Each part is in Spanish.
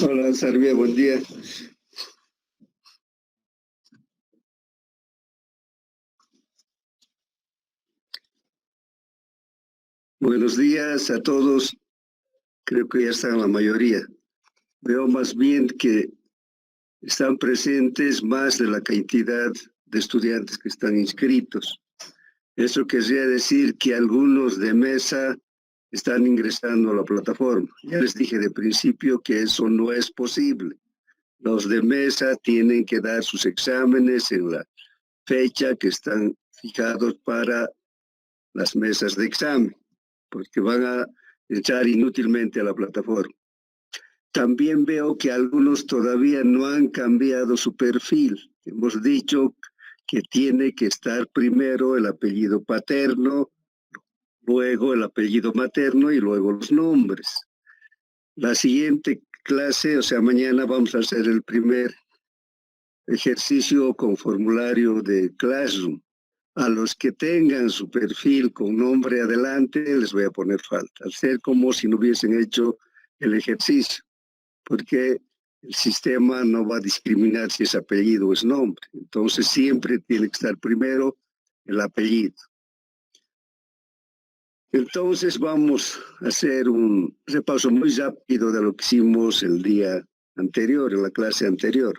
Hola, Sarvia, buen día. Buenos días a todos. Creo que ya están la mayoría. Veo más bien que están presentes más de la cantidad de estudiantes que están inscritos. Eso querría decir que algunos de mesa están ingresando a la plataforma. Ya les dije de principio que eso no es posible. Los de mesa tienen que dar sus exámenes en la fecha que están fijados para las mesas de examen, porque van a echar inútilmente a la plataforma. También veo que algunos todavía no han cambiado su perfil. Hemos dicho que tiene que estar primero el apellido paterno, luego el apellido materno y luego los nombres. La siguiente clase, o sea, mañana vamos a hacer el primer ejercicio con formulario de Classroom. A los que tengan su perfil con nombre adelante les voy a poner falta, hacer como si no hubiesen hecho el ejercicio, porque el sistema no va a discriminar si es apellido o es nombre. Entonces siempre tiene que estar primero el apellido. Entonces vamos a hacer un repaso muy rápido de lo que hicimos el día anterior, en la clase anterior.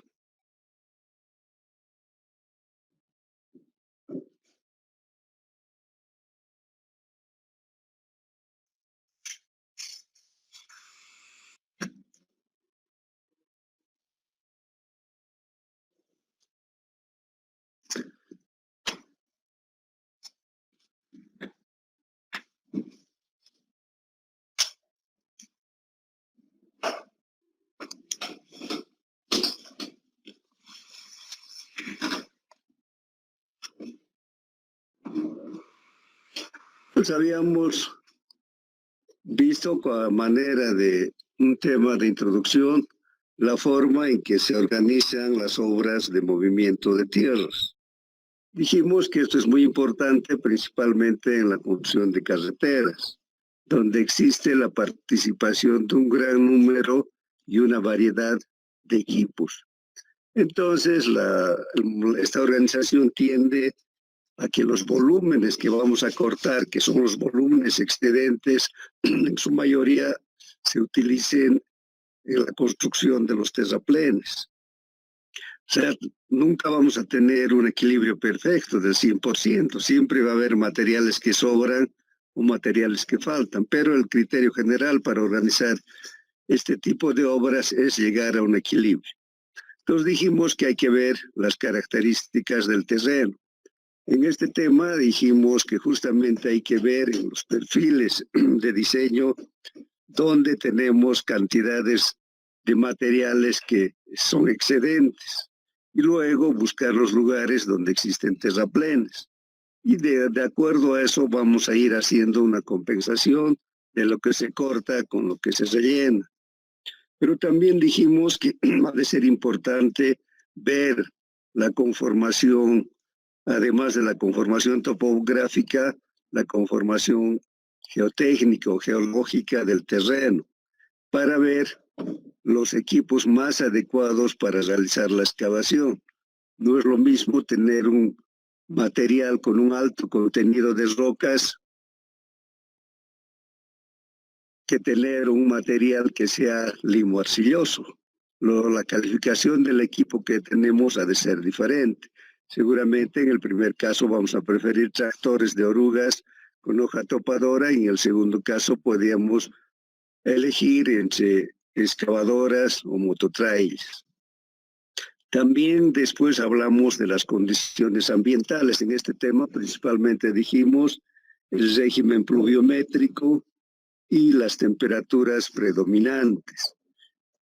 Pues habíamos visto a manera de un tema de introducción la forma en que se organizan las obras de movimiento de tierras. Dijimos que esto es muy importante principalmente en la construcción de carreteras, donde existe la participación de un gran número y una variedad de equipos. Entonces, esta organización tiende a que los volúmenes que vamos a cortar, que son los volúmenes excedentes, en su mayoría se utilicen en la construcción de los terraplenes. O sea, nunca vamos a tener un equilibrio perfecto del 100%, siempre va a haber materiales que sobran o materiales que faltan, pero el criterio general para organizar este tipo de obras es llegar a un equilibrio. Entonces dijimos que hay que ver las características del terreno. En este tema dijimos que justamente hay que ver en los perfiles de diseño donde tenemos cantidades de materiales que son excedentes y luego buscar los lugares donde existen terraplenes. Y de acuerdo a eso vamos a ir haciendo una compensación de lo que se corta con lo que se rellena. Pero también dijimos que ha de ser importante ver la conformación, además de la conformación topográfica, la conformación geotécnica o geológica del terreno, para ver los equipos más adecuados para realizar la excavación. No es lo mismo tener un material con un alto contenido de rocas que tener un material que sea limo-arcilloso. La calificación del equipo que tenemos ha de ser diferente. Seguramente en el primer caso vamos a preferir tractores de orugas con hoja topadora y en el segundo caso podríamos elegir entre excavadoras o mototrailers. También después hablamos de las condiciones ambientales. En este tema principalmente dijimos el régimen pluviométrico y las temperaturas predominantes.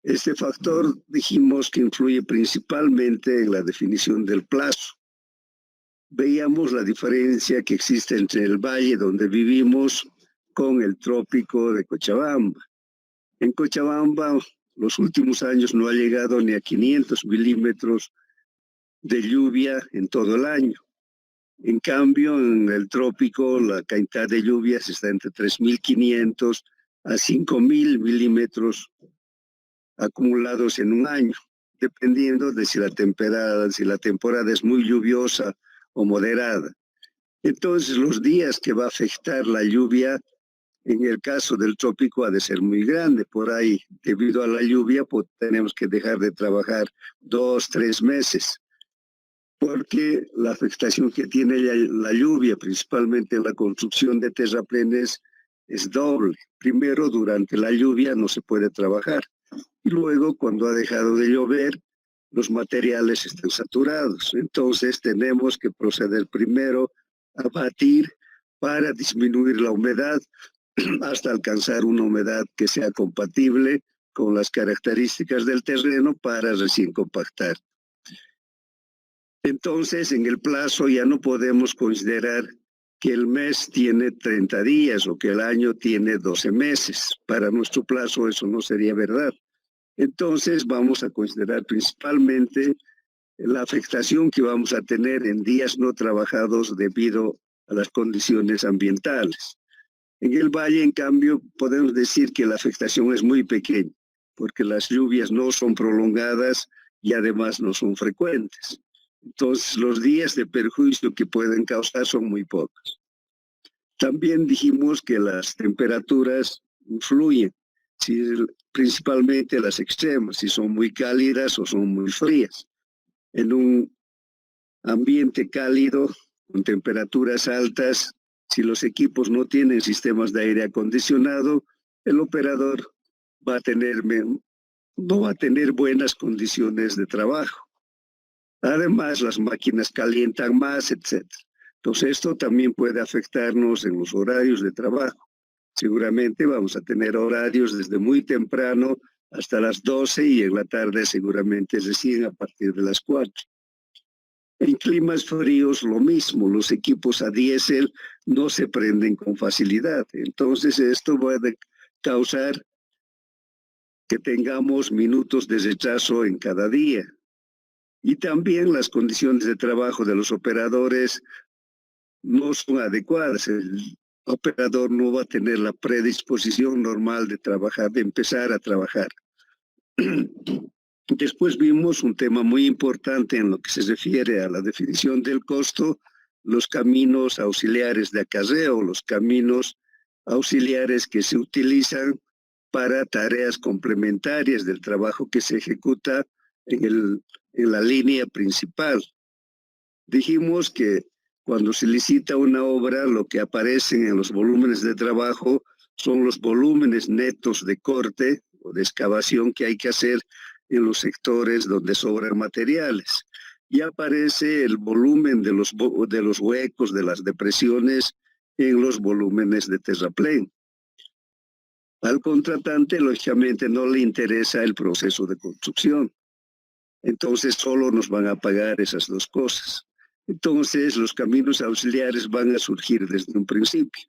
Este factor dijimos que influye principalmente en la definición del plazo. Veíamos la diferencia que existe entre el valle donde vivimos con el trópico de Cochabamba. En Cochabamba, los últimos años no ha llegado ni a 500 milímetros de lluvia en todo el año. En cambio, en el trópico, la cantidad de lluvias está entre 3.500 a 5.000 milímetros acumulados en un año, dependiendo de si la temporada es muy lluviosa o moderada. Entonces, los días que va a afectar la lluvia, en el caso del trópico, ha de ser muy grande. Por ahí, debido a la lluvia, pues, tenemos que dejar de trabajar 2, 3 meses, porque la afectación que tiene la lluvia, principalmente en la construcción de terraplenes, es doble. Primero, durante la lluvia no se puede trabajar. Y luego, cuando ha dejado de llover, los materiales están saturados. Entonces, tenemos que proceder primero a batir para disminuir la humedad hasta alcanzar una humedad que sea compatible con las características del terreno para recién compactar. Entonces, en el plazo ya no podemos considerar que el mes tiene 30 días o que el año tiene 12 meses. Para nuestro plazo eso no sería verdad. Entonces, vamos a considerar principalmente la afectación que vamos a tener en días no trabajados debido a las condiciones ambientales. En el valle, en cambio, podemos decir que la afectación es muy pequeña, porque las lluvias no son prolongadas y además no son frecuentes. Entonces, los días de perjuicio que pueden causar son muy pocos. También dijimos que las temperaturas influyen, principalmente las extremas, si son muy cálidas o son muy frías. En un ambiente cálido, con temperaturas altas, si los equipos no tienen sistemas de aire acondicionado, el operador no va a tener buenas condiciones de trabajo. Además, las máquinas calientan más, etc. Entonces, esto también puede afectarnos en los horarios de trabajo. Seguramente vamos a tener horarios desde muy temprano hasta las 12 y en la tarde seguramente recién a partir de las 4. En climas fríos lo mismo, los equipos a diésel no se prenden con facilidad. Entonces esto va a causar que tengamos minutos de retraso en cada día. Y también las condiciones de trabajo de los operadores no son adecuadas. El operador no va a tener la predisposición normal de trabajar, de empezar a trabajar. Después vimos un tema muy importante en lo que se refiere a la definición del costo, los caminos auxiliares de acarreo, los caminos auxiliares que se utilizan para tareas complementarias del trabajo que se ejecuta en la línea principal. Dijimos que cuando se licita una obra, lo que aparecen en los volúmenes de trabajo son los volúmenes netos de corte o de excavación que hay que hacer en los sectores donde sobran materiales. Y aparece el volumen de los huecos, de las depresiones en los volúmenes de terraplén. Al contratante, lógicamente, no le interesa el proceso de construcción. Entonces, solo nos van a pagar esas dos cosas. Entonces, los caminos auxiliares van a surgir desde un principio.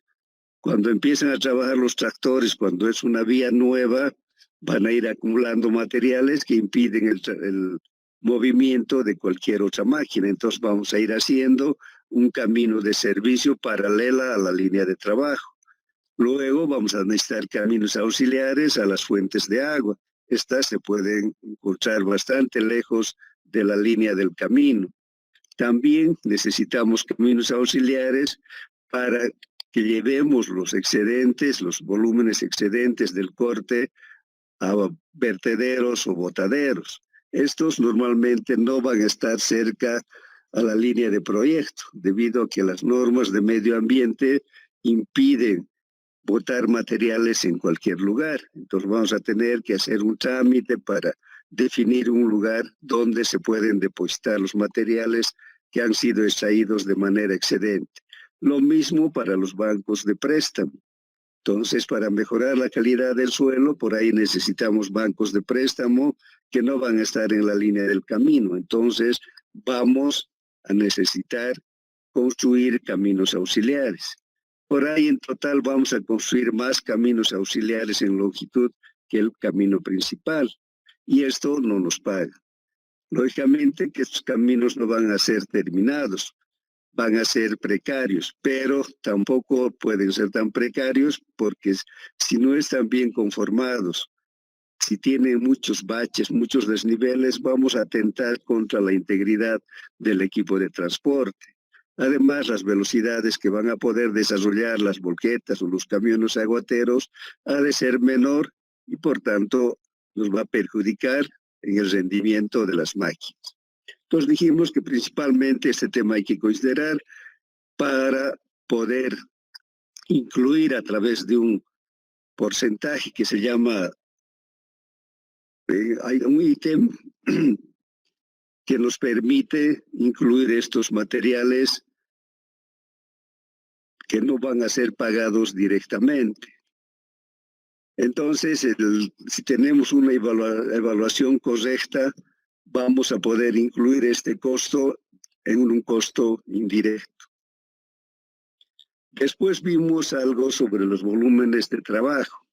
Cuando empiezan a trabajar los tractores, cuando es una vía nueva, van a ir acumulando materiales que impiden el movimiento de cualquier otra máquina. Entonces vamos a ir haciendo un camino de servicio paralela a la línea de trabajo. Luego vamos a necesitar caminos auxiliares a las fuentes de agua. Estas se pueden encontrar bastante lejos de la línea del camino. También necesitamos caminos auxiliares para que llevemos los excedentes, los volúmenes excedentes del corte a vertederos o botaderos. Estos normalmente no van a estar cerca a la línea de proyecto, debido a que las normas de medio ambiente impiden botar materiales en cualquier lugar. Entonces vamos a tener que hacer un trámite para definir un lugar donde se pueden depositar los materiales que han sido extraídos de manera excedente. Lo mismo para los bancos de préstamo. Entonces, para mejorar la calidad del suelo, por ahí necesitamos bancos de préstamo que no van a estar en la línea del camino. Entonces, vamos a necesitar construir caminos auxiliares. Por ahí, en total, vamos a construir más caminos auxiliares en longitud que el camino principal. Y esto no nos paga. Lógicamente que estos caminos no van a ser terminados, van a ser precarios, pero tampoco pueden ser tan precarios porque si no están bien conformados, si tiene muchos baches, muchos desniveles, vamos a atentar contra la integridad del equipo de transporte. Además, las velocidades que van a poder desarrollar las volquetas o los camiones aguateros ha de ser menor y por tanto nos va a perjudicar en el rendimiento de las máquinas. Entonces dijimos que principalmente este tema hay que considerar para poder incluir a través de un porcentaje que se llama, hay un ítem que nos permite incluir estos materiales que no van a ser pagados directamente. Entonces, si tenemos una evaluación correcta, vamos a poder incluir este costo en un costo indirecto. Después vimos algo sobre los volúmenes de trabajo,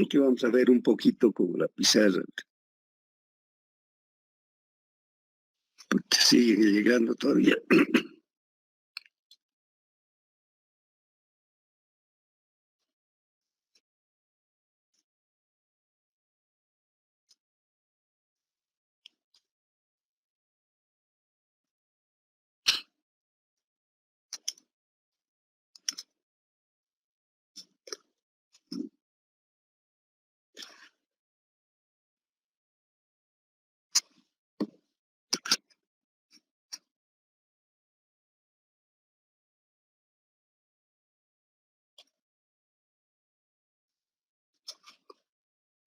que vamos a ver un poquito con la pizarra. Sigue llegando todavía.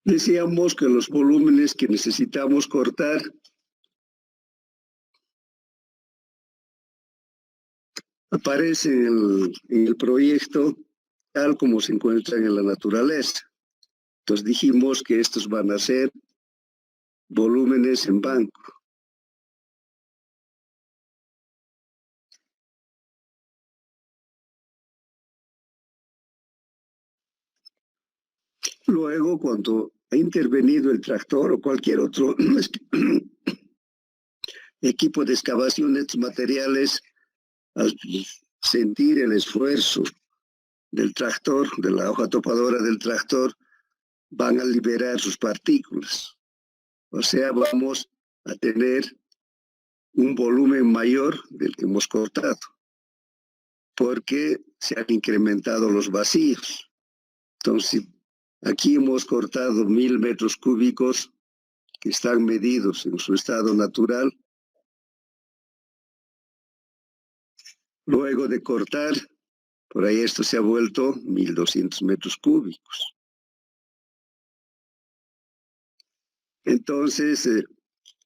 Decíamos que los volúmenes que necesitamos cortar aparecen en el proyecto tal como se encuentran en la naturaleza. Entonces dijimos que estos van a ser volúmenes en banco. Luego, cuando ha intervenido el tractor o cualquier otro equipo de excavación de estos materiales, al sentir el esfuerzo del tractor, de la hoja topadora del tractor, van a liberar sus partículas. O sea, vamos a tener un volumen mayor del que hemos cortado, porque se han incrementado los vacíos. Entonces, aquí hemos cortado 1000 metros cúbicos que están medidos en su estado natural. Luego de cortar, por ahí esto se ha vuelto 1200 metros cúbicos. Entonces,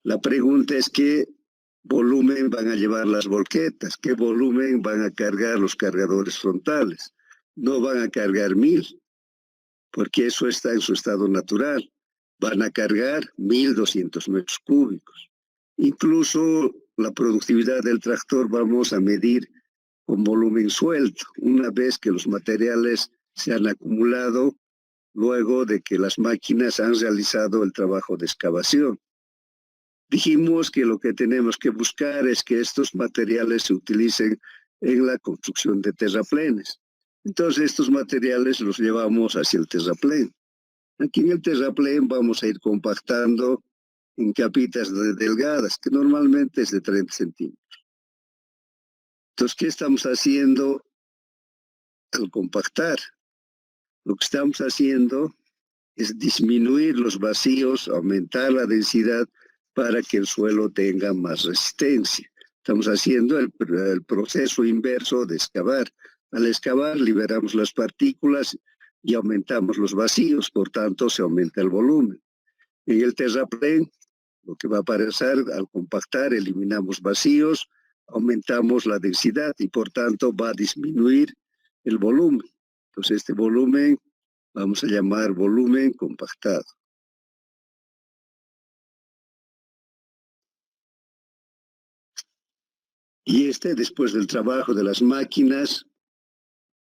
la pregunta es qué volumen van a llevar las volquetas, qué volumen van a cargar los cargadores frontales. No van a cargar 1000, porque eso está en su estado natural. Van a cargar 1200 metros cúbicos. Incluso la productividad del tractor vamos a medir con volumen suelto, una vez que los materiales se han acumulado luego de que las máquinas han realizado el trabajo de excavación. Dijimos que lo que tenemos que buscar es que estos materiales se utilicen en la construcción de terraplenes. Entonces estos materiales los llevamos hacia el terraplén. Aquí en el terraplén vamos a ir compactando en capitas delgadas, que normalmente es de 30 centímetros. Entonces, ¿qué estamos haciendo al compactar? Lo que estamos haciendo es disminuir los vacíos, aumentar la densidad para que el suelo tenga más resistencia. Estamos haciendo el proceso inverso de excavar. Al excavar liberamos las partículas y aumentamos los vacíos, por tanto se aumenta el volumen. En el terraplén, lo que va a pasar al compactar, eliminamos vacíos, aumentamos la densidad y por tanto va a disminuir el volumen. Entonces este volumen vamos a llamar volumen compactado. Y después del trabajo de las máquinas,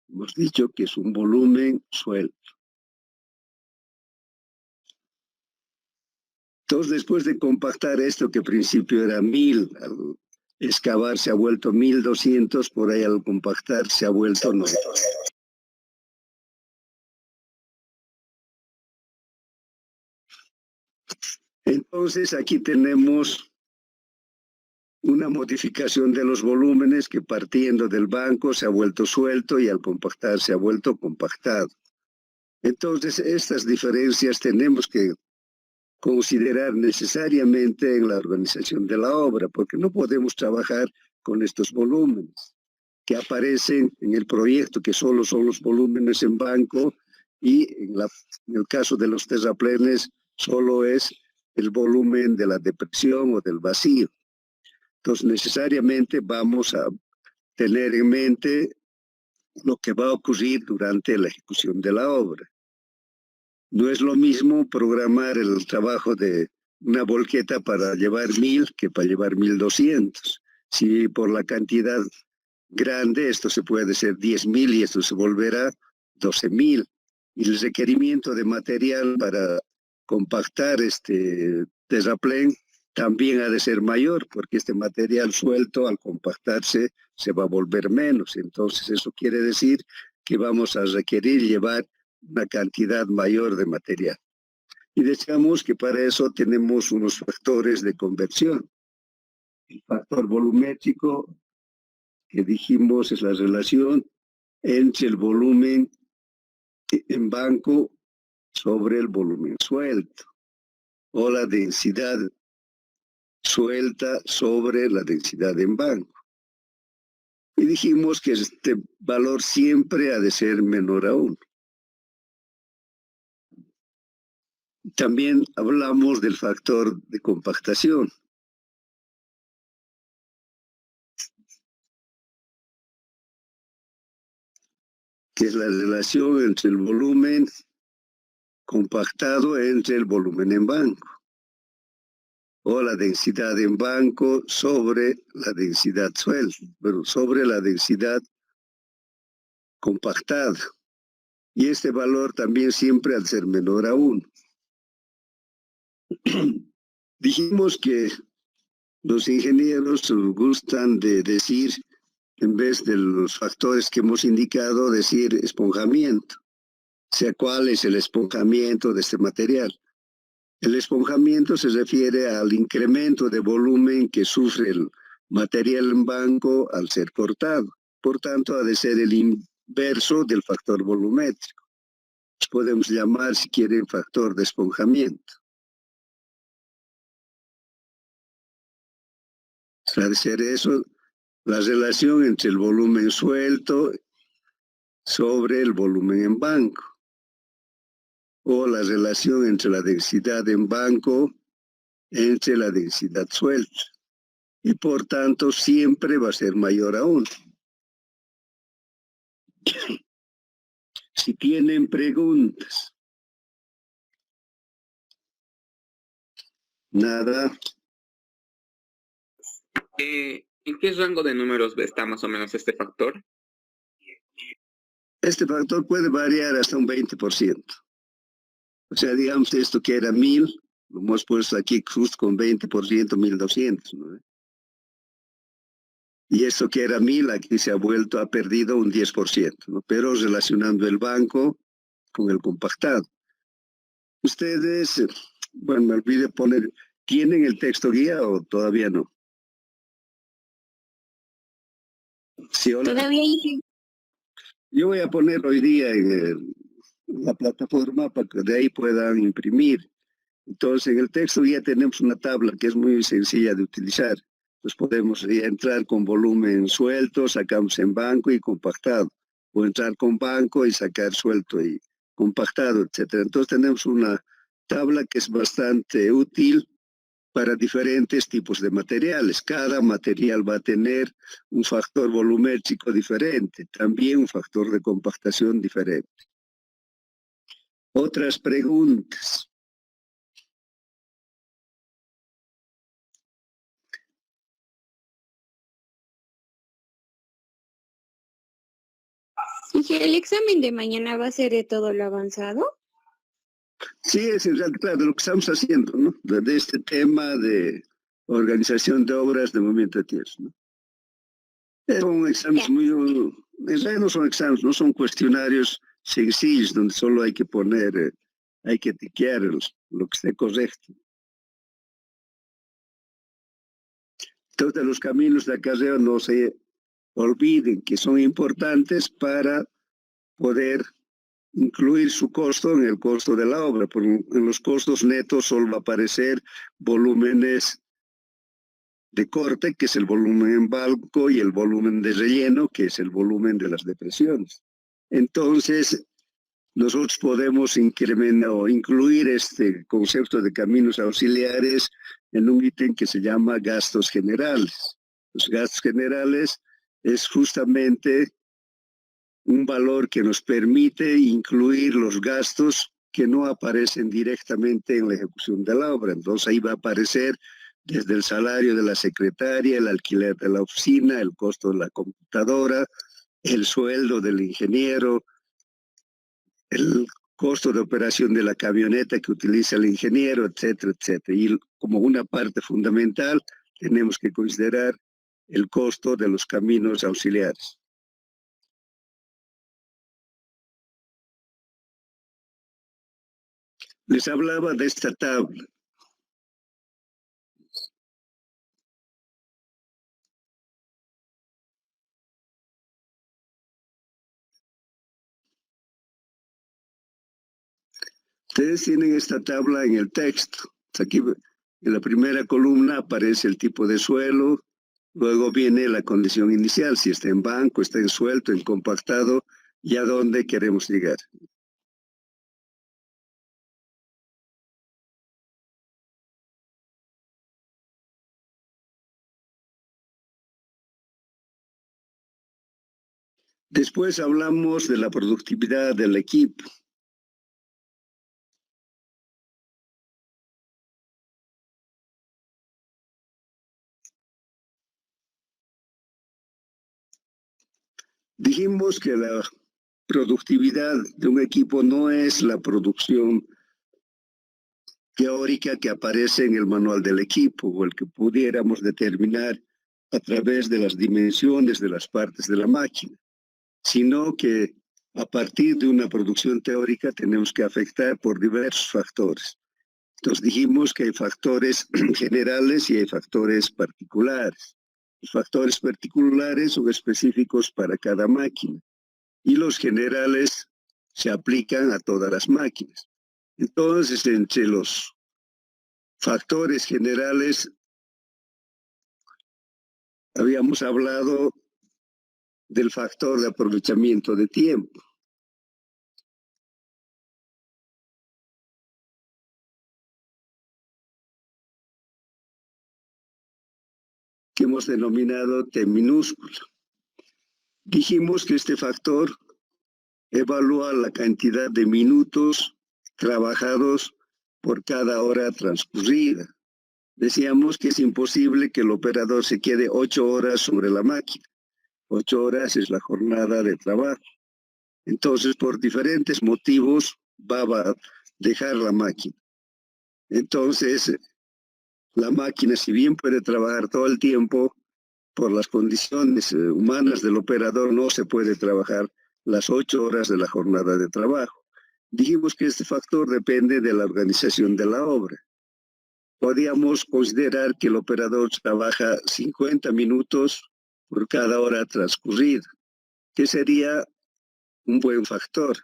hemos dicho que es un volumen suelto. Entonces, después de compactar esto, que al principio era 1000, al excavar se ha vuelto 1200, por ahí al compactar se ha vuelto 900. Entonces, aquí tenemos una modificación de los volúmenes que partiendo del banco se ha vuelto suelto y al compactar se ha vuelto compactado. Entonces, estas diferencias tenemos que considerar necesariamente en la organización de la obra, porque no podemos trabajar con estos volúmenes que aparecen en el proyecto, que solo son los volúmenes en banco, y en el caso de los terraplenes solo es el volumen de la depresión o del vacío. Entonces, necesariamente vamos a tener en mente lo que va a ocurrir durante la ejecución de la obra. No es lo mismo programar el trabajo de una volqueta para llevar 1000 que para llevar 1200. Si por la cantidad grande esto se puede ser 10.000 y esto se volverá 12.000. Y el requerimiento de material para compactar este terraplén también ha de ser mayor, porque este material suelto al compactarse se va a volver menos. Entonces eso quiere decir que vamos a requerir llevar una cantidad mayor de material. Y decíamos que para eso tenemos unos factores de conversión. El factor volumétrico, que dijimos es la relación entre el volumen en banco sobre el volumen suelto, o la densidad suelta sobre la densidad en banco. Y dijimos que este valor siempre ha de ser menor a 1. También hablamos del factor de compactación. Que es la relación entre el volumen compactado entre el volumen en banco, o la densidad en banco sobre la densidad suelta, pero sobre la densidad compactada. Y este valor también siempre al ser menor a 1. Dijimos que los ingenieros gustan de decir, en vez de los factores que hemos indicado, decir esponjamiento. O sea, ¿cuál es el esponjamiento de este material? El esponjamiento se refiere al incremento de volumen que sufre el material en banco al ser cortado. Por tanto, ha de ser el inverso del factor volumétrico. Podemos llamar, si quieren, factor de esponjamiento. Ha de ser eso, la relación entre el volumen suelto sobre el volumen en banco, o la relación entre la densidad en banco entre la densidad suelta, y por tanto siempre va a ser mayor a 1. Si tienen preguntas. Nada. ¿En qué rango de números está más o menos este factor? Este factor puede variar hasta un 20%. O sea, digamos esto que era 1000, lo hemos puesto aquí justo con 20%, 1200, ¿no? Y esto que era 1000, aquí se ha perdido un 10%, ¿no? Pero relacionando el banco con el compactado. Ustedes, bueno, me olvidé poner, ¿tienen el texto guía o todavía no? Sí, hola. Todavía hay. Yo voy a poner hoy día en la plataforma para que de ahí puedan imprimir. Entonces, en el texto ya tenemos una tabla que es muy sencilla de utilizar. Entonces, podemos entrar con volumen suelto, sacamos en banco y compactado. O entrar con banco y sacar suelto y compactado, etc. Entonces, tenemos una tabla que es bastante útil para diferentes tipos de materiales. Cada material va a tener un factor volumétrico diferente, también un factor de compactación diferente. Otras preguntas. ¿El examen de mañana va a ser de todo lo avanzado? Sí, es en realidad, claro, lo que estamos haciendo, ¿no? De este tema de organización de obras de movimiento de tierras, ¿no? Son exámenes muy, en realidad no son exámenes, no son cuestionarios sencillos donde solo hay que poner, hay que tiquear lo que esté correcto. Entonces, los caminos de acarreo no se olviden que son importantes para poder incluir su costo en el costo de la obra. Porque en los costos netos solo va a aparecer volúmenes de corte, que es el volumen en balco, y el volumen de relleno, que es el volumen de las depresiones. Entonces, nosotros podemos incrementar o incluir este concepto de caminos auxiliares en un ítem que se llama gastos generales. Los gastos generales es justamente un valor que nos permite incluir los gastos que no aparecen directamente en la ejecución de la obra. Entonces ahí va a aparecer desde el salario de la secretaria, el alquiler de la oficina, el costo de la computadora, el sueldo del ingeniero, el costo de operación de la camioneta que utiliza el ingeniero, etcétera, etcétera. Y como una parte fundamental tenemos que considerar el costo de los caminos auxiliares. Les hablaba de esta tabla. Ustedes tienen esta tabla en el texto. Aquí en la primera columna aparece el tipo de suelo, luego viene la condición inicial, si está en banco, está en suelto, en compactado, y a dónde queremos llegar. Después hablamos de la productividad del equipo. Dijimos que la productividad de un equipo no es la producción teórica que aparece en el manual del equipo o el que pudiéramos determinar a través de las dimensiones de las partes de la máquina, sino que a partir de una producción teórica tenemos que afectar por diversos factores. Entonces dijimos que hay factores generales y hay factores particulares. Los factores particulares son específicos para cada máquina y los generales se aplican a todas las máquinas. Entonces, entre los factores generales habíamos hablado del factor de aprovechamiento de tiempo, que hemos denominado T minúscula. Dijimos que este factor evalúa la cantidad de minutos trabajados por cada hora transcurrida. Decíamos que es imposible que el operador se quede 8 horas sobre la máquina. 8 horas es la jornada de trabajo. Entonces, por diferentes motivos, va a dejar la máquina. Entonces, la máquina, si bien puede trabajar todo el tiempo, por las condiciones humanas del operador no se puede trabajar las 8 horas de la jornada de trabajo. Dijimos que este factor depende de la organización de la obra. Podríamos considerar que el operador trabaja 50 minutos por cada hora transcurrida, que sería un buen factor.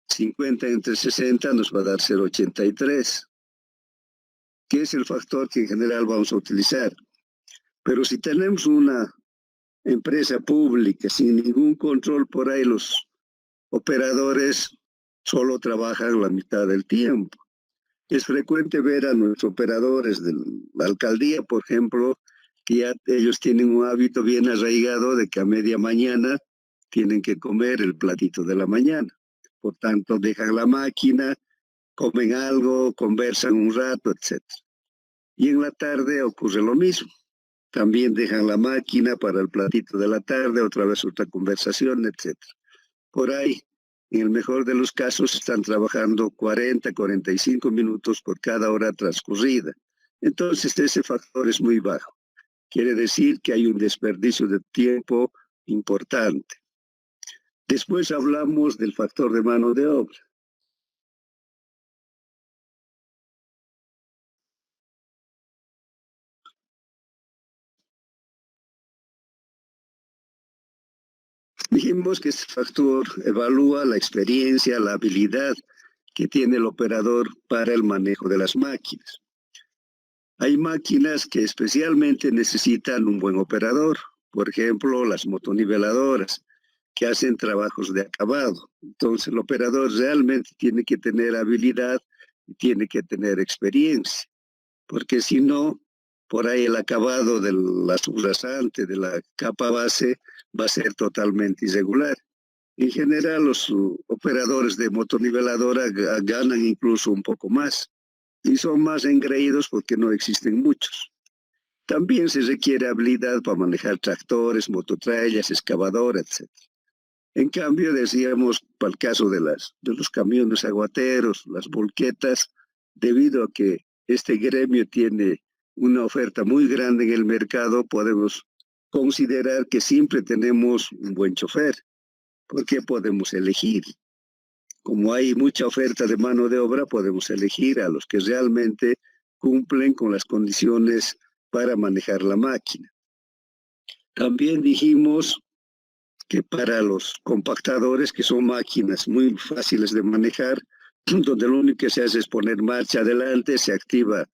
50 entre 60 nos va a dar 0,83, que es el factor que en general vamos a utilizar. Pero si tenemos una empresa pública sin ningún control por ahí, los operadores solo trabajan la mitad del tiempo. Es frecuente ver a nuestros operadores de la alcaldía, por ejemplo, que ya ellos tienen un hábito bien arraigado de que a media mañana tienen que comer el platito de la mañana. Por tanto, dejan la máquina, comen algo, conversan un rato, etc. Y en la tarde ocurre lo mismo. También dejan la máquina para el platito de la tarde, otra vez otra conversación, etc. Por ahí, en el mejor de los casos, están trabajando 40, 45 minutos por cada hora transcurrida. Entonces, ese factor es muy bajo. Quiere decir que hay un desperdicio de tiempo importante. Después hablamos del factor de mano de obra. Dijimos que este factor evalúa la experiencia, la habilidad que tiene el operador para el manejo de las máquinas. Hay máquinas que especialmente necesitan un buen operador, por ejemplo, las motoniveladoras, que hacen trabajos de acabado. Entonces, el operador realmente tiene que tener habilidad y tiene que tener experiencia, porque si no, por ahí el acabado de la subrasante, de la capa base, va a ser totalmente irregular. En general, los operadores de motoniveladora ganan incluso un poco más y son más engreídos porque no existen muchos. También se requiere habilidad para manejar tractores, mototrailas, excavadoras, etc. En cambio, decíamos, para el caso de los camiones aguateros, las volquetas, debido a que este gremio tiene una oferta muy grande en el mercado, podemos considerar que siempre tenemos un buen chofer, porque podemos elegir. Como hay mucha oferta de mano de obra, podemos elegir a los que realmente cumplen con las condiciones para manejar la máquina. También dijimos que para los compactadores, que son máquinas muy fáciles de manejar, donde lo único que se hace es poner marcha adelante, se activa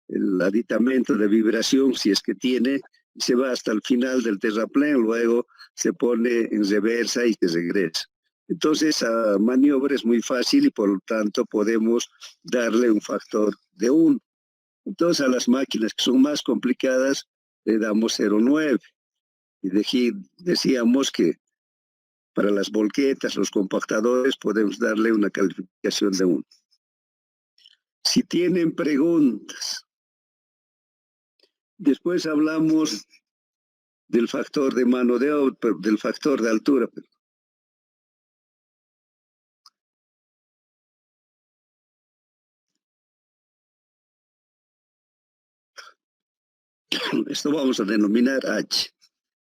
el aditamento de vibración, si es que tiene, y se va hasta el final del terraplén, luego se pone en reversa y se regresa. Entonces, esa maniobra es muy fácil y por lo tanto podemos darle un factor de 1. Entonces, a las máquinas que son más complicadas, le damos 0,9. Y decíamos que para las volquetas, los compactadores, podemos darle una calificación de 1. Si tienen preguntas, después hablamos del factor de mano de obra, del factor de altura. Esto vamos a denominar H.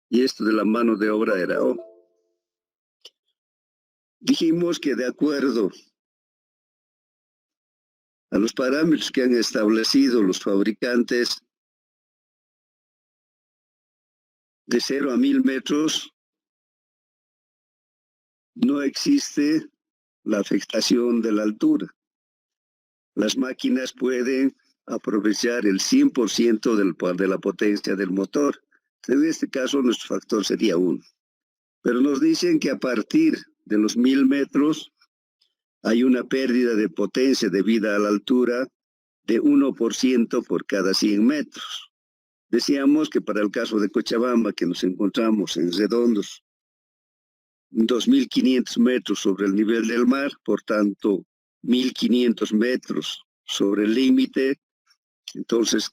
Y esto de la mano de obra era O. Dijimos que de acuerdo a los parámetros que han establecido los fabricantes, de 0 a 1000 metros, no existe la afectación de la altura. Las máquinas pueden aprovechar el 100% de la potencia del motor. En este caso, nuestro factor sería 1. Pero nos dicen que a partir de los 1000 metros hay una pérdida de potencia debida a la altura de 1% por cada 100 metros. Decíamos que para el caso de Cochabamba, que nos encontramos en redondos, 2.500 metros sobre el nivel del mar, por tanto, 1.500 metros sobre el límite, entonces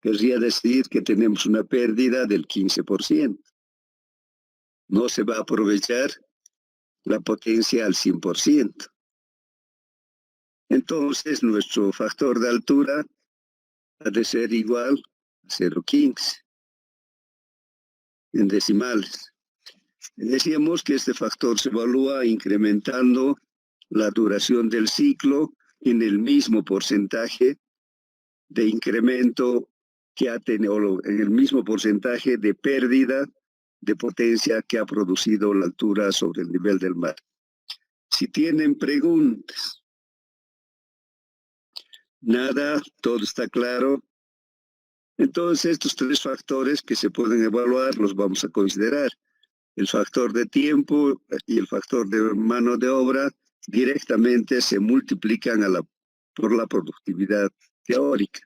querría decir que tenemos una pérdida del 15%. No se va a aprovechar la potencia al 100%. Entonces, nuestro factor de altura ha de ser igual a 0,15 en decimales. Decíamos que este factor se evalúa incrementando la duración del ciclo en el mismo porcentaje de incremento que ha tenido, en el mismo porcentaje de pérdida de potencia que ha producido la altura sobre el nivel del mar. Si tienen preguntas, nada, todo está claro. Entonces, estos 3 factores que se pueden evaluar los vamos a considerar. El factor de tiempo y el factor de mano de obra directamente se multiplican por la productividad teórica.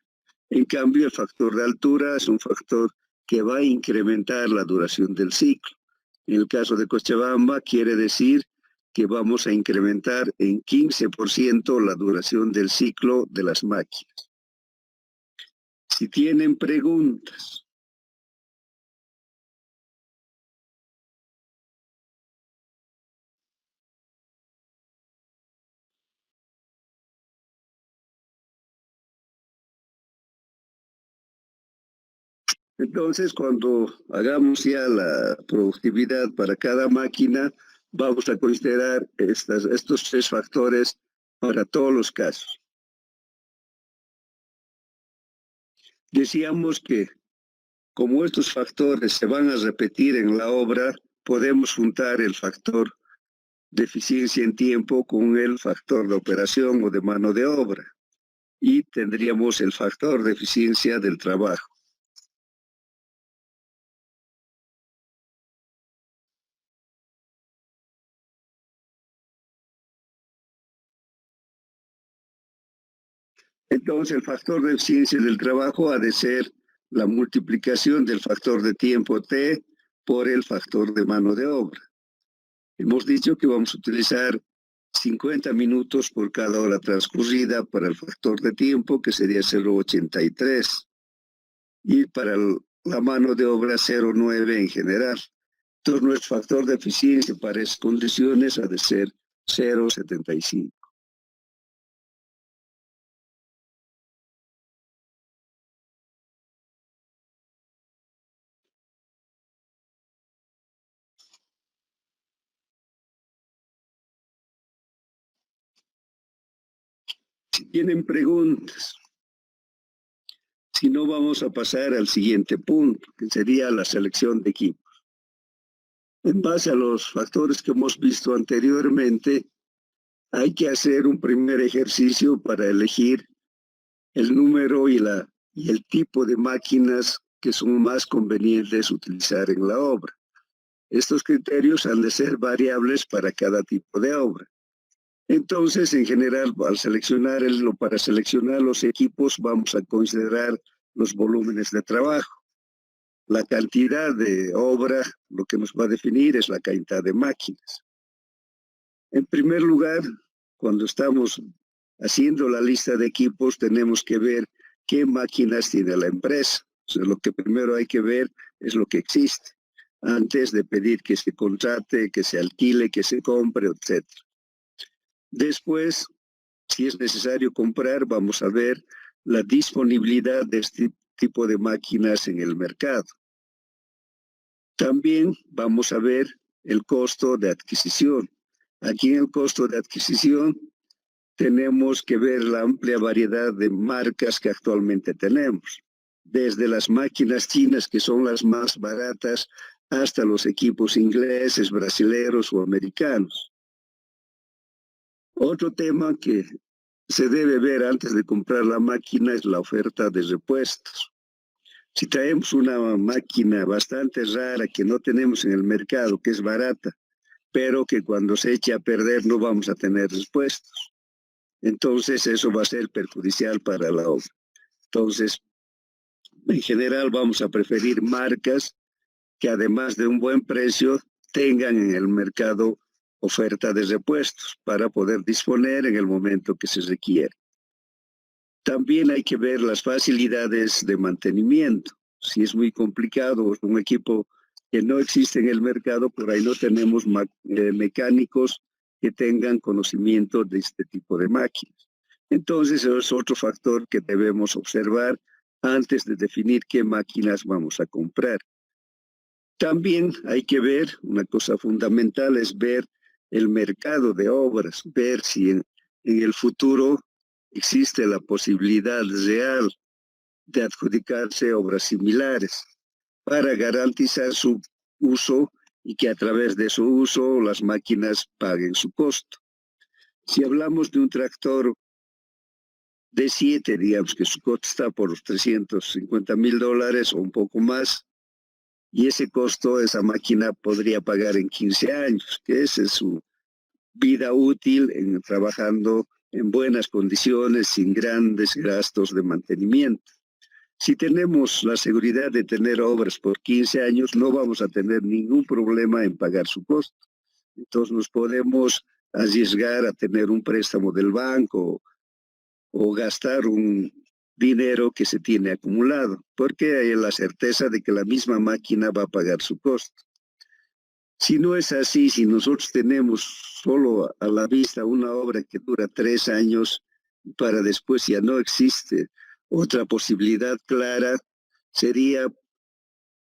En cambio, el factor de altura es un factor que va a incrementar la duración del ciclo. En el caso de Cochabamba, quiere decir que vamos a incrementar en 15% la duración del ciclo de las máquinas. Si tienen preguntas. Entonces, cuando hagamos ya la productividad para cada máquina, vamos a considerar estos 3 factores para todos los casos. Decíamos que como estos factores se van a repetir en la obra, podemos juntar el factor de eficiencia en tiempo con el factor de operación o de mano de obra y tendríamos el factor de eficiencia del trabajo. Entonces, el factor de eficiencia del trabajo ha de ser la multiplicación del factor de tiempo T por el factor de mano de obra. Hemos dicho que vamos a utilizar 50 minutos por cada hora transcurrida para el factor de tiempo, que sería 0,83, y para la mano de obra 0,9 en general. Entonces, nuestro factor de eficiencia para esas condiciones ha de ser 0,75. Si tienen preguntas, si no, vamos a pasar al siguiente punto, que sería la selección de equipos. En base a los factores que hemos visto anteriormente, hay que hacer un primer ejercicio para elegir el número y el tipo de máquinas que son más convenientes utilizar en la obra. Estos criterios han de ser variables para cada tipo de obra. Entonces, en general, para seleccionar los equipos, vamos a considerar los volúmenes de trabajo. La cantidad de obra, lo que nos va a definir es la cantidad de máquinas. En primer lugar, cuando estamos haciendo la lista de equipos, tenemos que ver qué máquinas tiene la empresa. O sea, lo que primero hay que ver es lo que existe, antes de pedir que se contrate, que se alquile, que se compre, etc. Después, si es necesario comprar, vamos a ver la disponibilidad de este tipo de máquinas en el mercado. También vamos a ver el costo de adquisición. Aquí en el costo de adquisición tenemos que ver la amplia variedad de marcas que actualmente tenemos, desde las máquinas chinas, que son las más baratas, hasta los equipos ingleses, brasileños o americanos. Otro tema que se debe ver antes de comprar la máquina es la oferta de repuestos. Si traemos una máquina bastante rara que no tenemos en el mercado, que es barata, pero que cuando se eche a perder no vamos a tener repuestos, entonces eso va a ser perjudicial para la obra. Entonces, en general vamos a preferir marcas que además de un buen precio tengan en el mercado oferta de repuestos para poder disponer en el momento que se requiere. También hay que ver las facilidades de mantenimiento. Si es muy complicado, un equipo que no existe en el mercado, por ahí no tenemos mecánicos que tengan conocimiento de este tipo de máquinas. Entonces, eso es otro factor que debemos observar antes de definir qué máquinas vamos a comprar. También hay que ver, una cosa fundamental es ver el mercado de obras, ver si en el futuro existe la posibilidad real de adjudicarse obras similares para garantizar su uso y que a través de su uso las máquinas paguen su costo. Si hablamos de un tractor de 7, digamos que su costo está por los $350,000 o un poco más, y ese costo esa máquina podría pagar en 15 años, que esa es su vida útil trabajando en buenas condiciones, sin grandes gastos de mantenimiento. Si tenemos la seguridad de tener obras por 15 años, no vamos a tener ningún problema en pagar su costo. Entonces nos podemos arriesgar a tener un préstamo del banco o gastar un dinero que se tiene acumulado, porque hay la certeza de que la misma máquina va a pagar su costo. Si no es así, si nosotros tenemos solo a la vista una obra que dura 3 años, para después ya no existe otra posibilidad clara, sería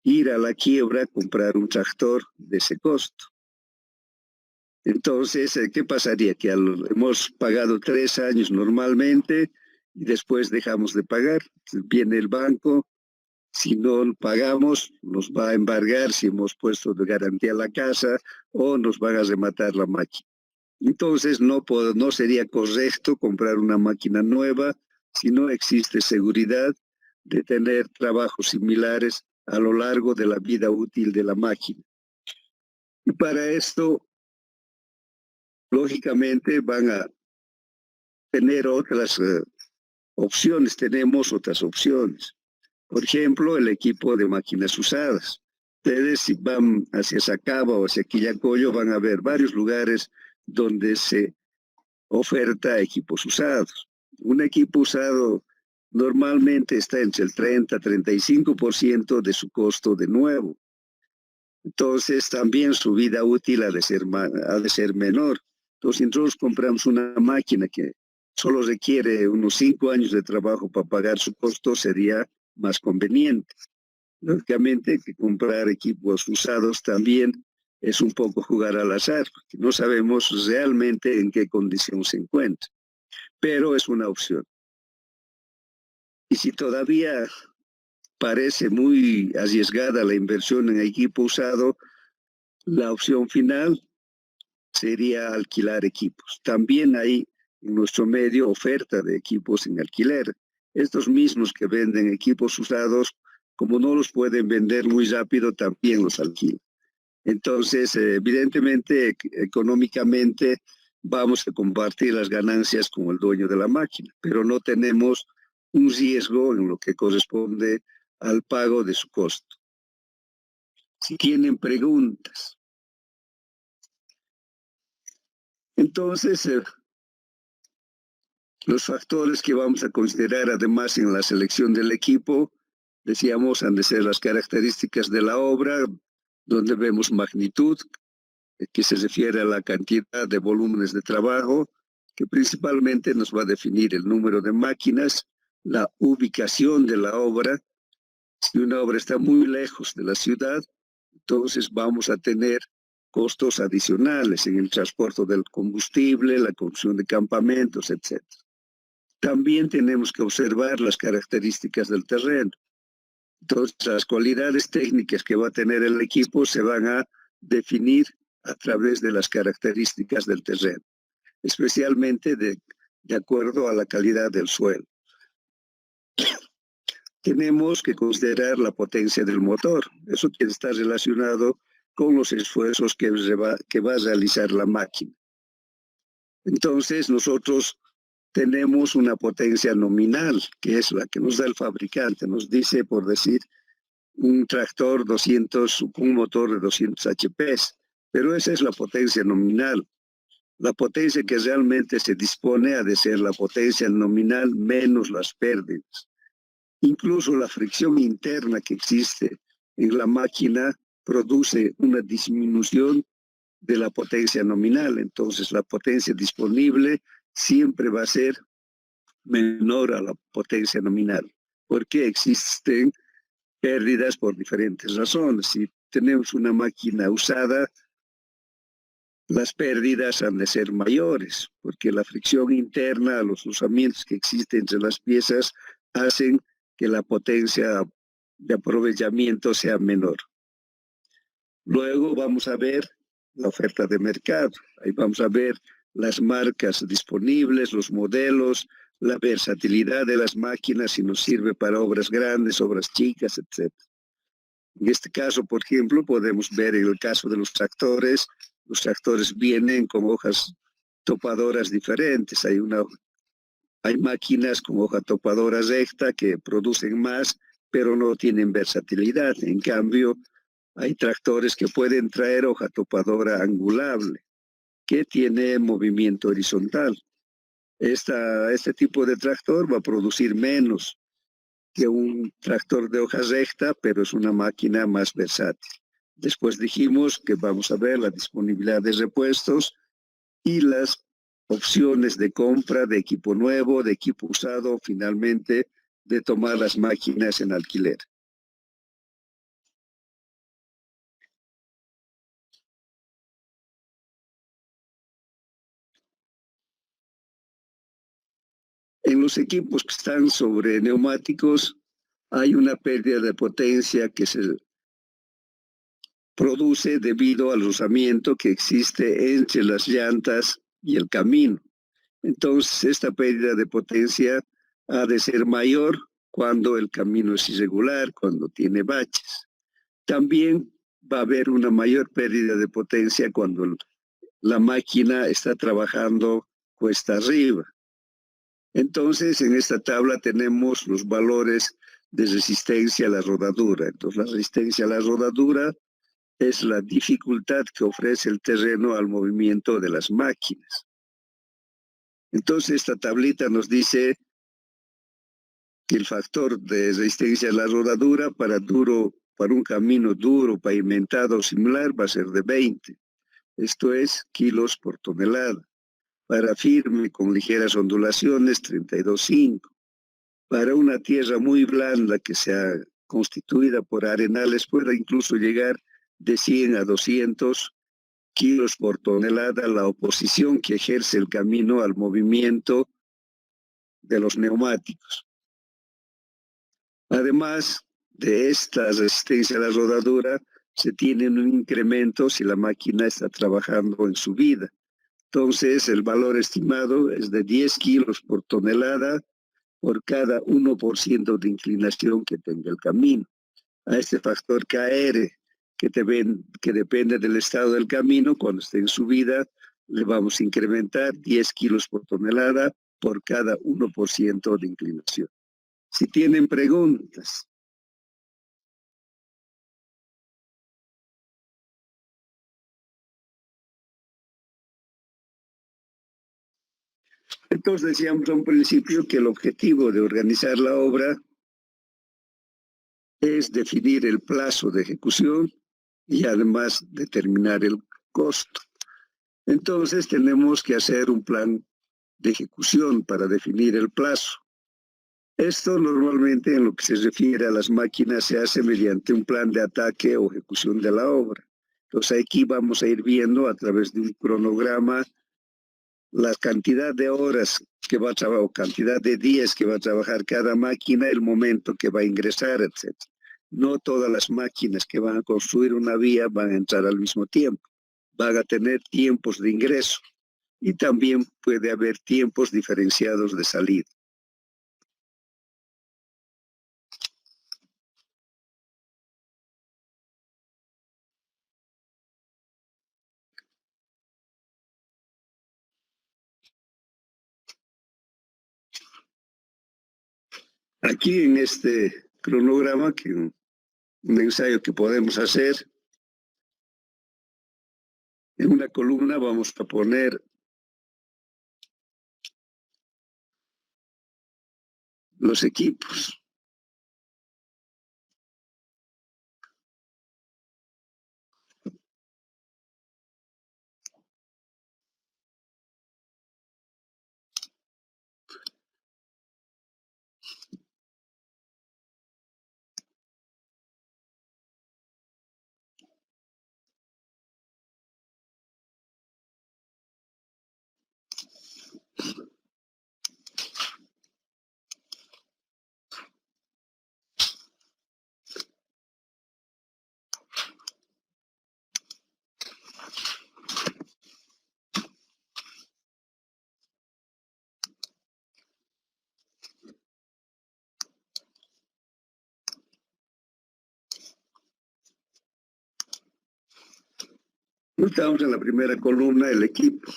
ir a la quiebra, comprar un tractor de ese costo. Entonces, ¿qué pasaría? Que hemos pagado 3 años normalmente y después dejamos de pagar. Viene el banco Si no pagamos, nos va a embargar si hemos puesto de garantía la casa o nos van a rematar la máquina. Entonces no sería correcto comprar una máquina nueva si no existe seguridad de tener trabajos similares a lo largo de la vida útil de la máquina. Y para esto, lógicamente, van a tener otras opciones, tenemos otras opciones. Por ejemplo, el equipo de máquinas usadas. Ustedes si van hacia Sacaba o hacia Quillacollo van a ver varios lugares donde se oferta equipos usados. Un equipo usado normalmente está entre el 30-35% de su costo de nuevo. Entonces también su vida útil ha de ser menor. Entonces si nosotros compramos una máquina que solo requiere unos 5 años de trabajo para pagar su costo, sería más conveniente. Lógicamente que comprar equipos usados también es un poco jugar al azar, porque no sabemos realmente en qué condición se encuentra, pero es una opción. Y si todavía parece muy arriesgada la inversión en equipo usado, la opción final sería alquilar equipos. También hay en nuestro medio oferta de equipos en alquiler. Estos mismos que venden equipos usados, como no los pueden vender muy rápido, también los alquilan. Entonces, evidentemente, económicamente, vamos a compartir las ganancias con el dueño de la máquina, pero no tenemos un riesgo en lo que corresponde al pago de su costo. Si tienen preguntas. Entonces, los factores que vamos a considerar además en la selección del equipo, decíamos, han de ser las características de la obra, donde vemos magnitud, que se refiere a la cantidad de volúmenes de trabajo, que principalmente nos va a definir el número de máquinas, la ubicación de la obra. Si una obra está muy lejos de la ciudad, entonces vamos a tener costos adicionales en el transporte del combustible, la construcción de campamentos, etc. También tenemos que observar las características del terreno. Entonces, las cualidades técnicas que va a tener el equipo se van a definir a través de las características del terreno, especialmente de acuerdo a la calidad del suelo. Tenemos que considerar la potencia del motor. Eso tiene que estar relacionado con los esfuerzos que va a realizar la máquina. Entonces, nosotros tenemos una potencia nominal, que es la que nos da el fabricante. Nos dice, por decir, un tractor un motor de 200 HP, pero esa es la potencia nominal. La potencia que realmente se dispone ha de ser la potencia nominal menos las pérdidas. Incluso la fricción interna que existe en la máquina produce una disminución de la potencia nominal. Entonces la potencia disponible siempre va a ser menor a la potencia nominal, porque existen pérdidas por diferentes razones. Si tenemos una máquina usada, las pérdidas han de ser mayores, porque la fricción interna, los rozamientos que existen entre las piezas, hacen que la potencia de aprovechamiento sea menor. Luego vamos a ver la oferta de mercado. Ahí vamos a ver las marcas disponibles, los modelos, la versatilidad de las máquinas, si nos sirve para obras grandes, obras chicas, etc. En este caso, por ejemplo, podemos ver en el caso de los tractores vienen con hojas topadoras diferentes. Hay máquinas con hoja topadora recta que producen más, pero no tienen versatilidad. En cambio, hay tractores que pueden traer hoja topadora angulable, que tiene movimiento horizontal. Este tipo de tractor va a producir menos que un tractor de hoja recta, pero es una máquina más versátil. Después dijimos que vamos a ver la disponibilidad de repuestos y las opciones de compra de equipo nuevo, de equipo usado, finalmente de tomar las máquinas en alquiler. En los equipos que están sobre neumáticos, hay una pérdida de potencia que se produce debido al rozamiento que existe entre las llantas y el camino. Entonces, esta pérdida de potencia ha de ser mayor cuando el camino es irregular, cuando tiene baches. También va a haber una mayor pérdida de potencia cuando la máquina está trabajando cuesta arriba. Entonces, en esta tabla tenemos los valores de resistencia a la rodadura. Entonces, la resistencia a la rodadura es la dificultad que ofrece el terreno al movimiento de las máquinas. Entonces, esta tablita nos dice que el factor de resistencia a la rodadura para un camino duro, pavimentado o similar va a ser de 20. Esto es kilos por tonelada. Para firme con ligeras ondulaciones, 32,5. Para una tierra muy blanda que sea constituida por arenales, puede incluso llegar de 100 a 200 kilos por tonelada la oposición que ejerce el camino al movimiento de los neumáticos. Además de esta resistencia a la rodadura, se tiene un incremento si la máquina está trabajando en subida. Entonces, el valor estimado es de 10 kilos por tonelada por cada 1% de inclinación que tenga el camino. A este factor KR, que depende del estado del camino, cuando esté en subida, le vamos a incrementar 10 kilos por tonelada por cada 1% de inclinación. Si tienen preguntas. Entonces decíamos a un principio que el objetivo de organizar la obra es definir el plazo de ejecución y además determinar el costo. Entonces tenemos que hacer un plan de ejecución para definir el plazo. Esto normalmente en lo que se refiere a las máquinas se hace mediante un plan de ataque o ejecución de la obra. Entonces aquí vamos a ir viendo a través de un cronograma la cantidad de horas que va a trabajar, o cantidad de días que va a trabajar cada máquina, el momento que va a ingresar, etc. No todas las máquinas que van a construir una vía van a entrar al mismo tiempo. Van a tener tiempos de ingreso y también puede haber tiempos diferenciados de salida. Aquí en este cronograma, que un ensayo que podemos hacer, en una columna vamos a poner los equipos. Estamos en la primera columna, el equipo.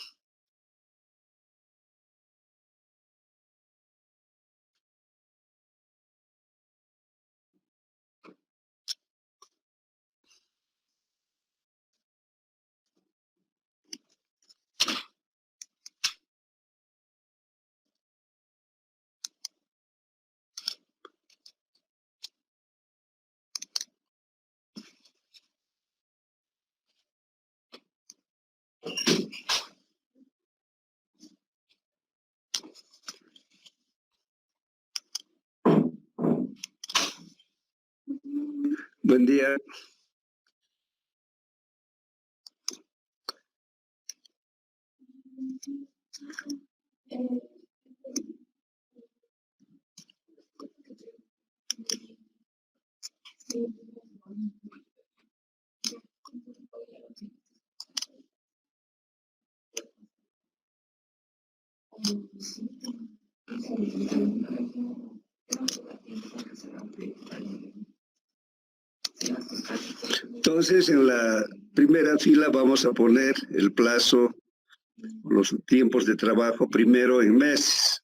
Buen día. Entonces, en la primera fila vamos a poner el plazo, los tiempos de trabajo primero en meses.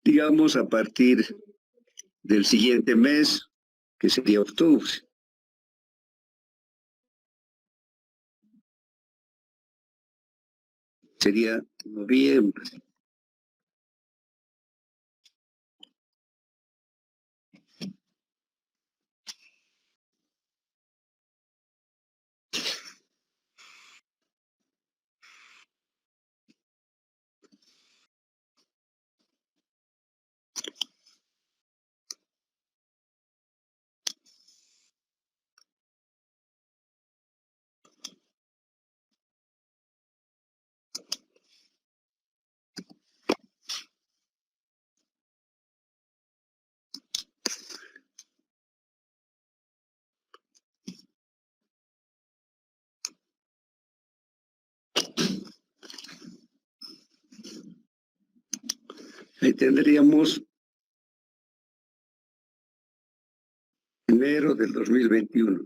Digamos a partir del siguiente mes, que sería octubre. Sería noviembre. Ahí tendríamos enero del 2021.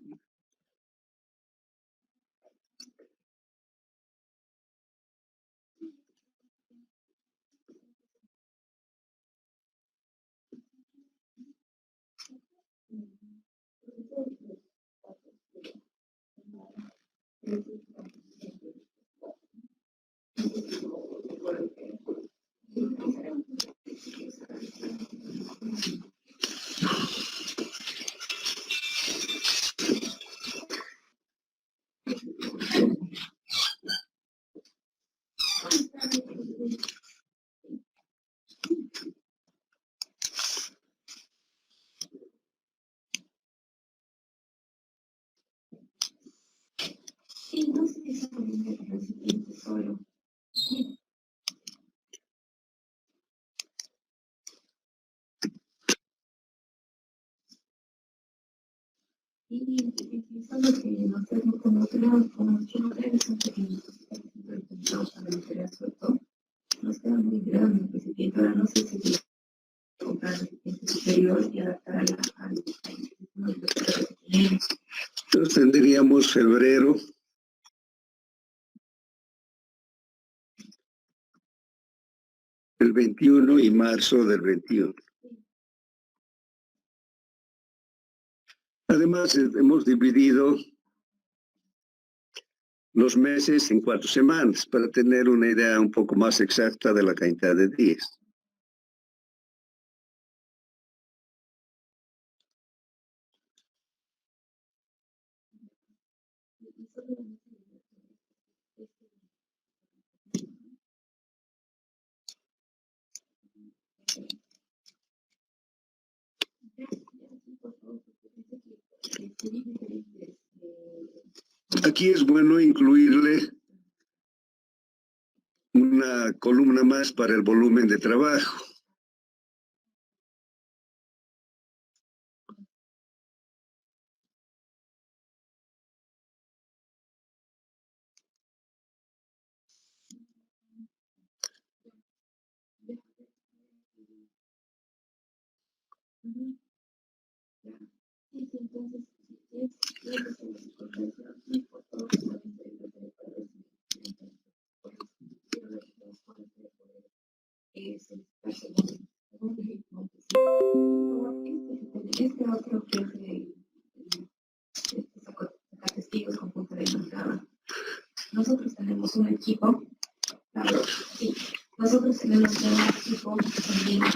Nos queda muy grande el recipiente, ahora no sé si comprar recipiente superior y adaptar al que tenemos. Entonces tendríamos febrero, el 21 y marzo del 21. Además, hemos dividido los meses en 4 semanas para tener una idea un poco más exacta de la cantidad de días. Aquí es bueno incluirle una columna más para el volumen de trabajo. Este otro que es de testigos con punto de entrada. Nosotros tenemos un equipo, sí, nosotros tenemos un equipo también de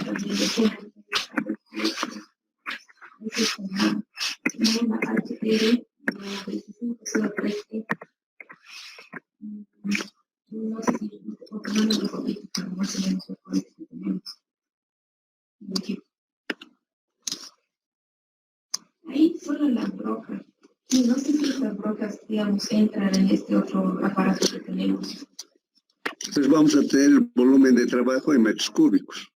una HTR 9503. No sé si no lo copio, pero más o menos lo que tenemos. Ahí solo las brocas. Y no sé si estas brocas, digamos, entran en este otro aparato que tenemos. Entonces vamos a tener el volumen de trabajo en metros cúbicos.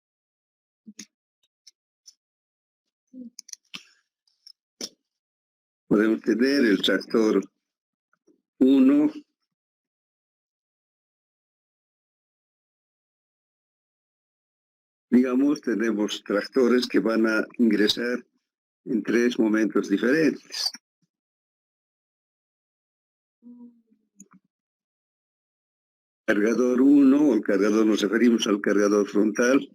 Podemos tener el tractor 1, digamos, tenemos tractores que van a ingresar en 3 momentos diferentes. Cargador 1, el cargador nos referimos al cargador frontal.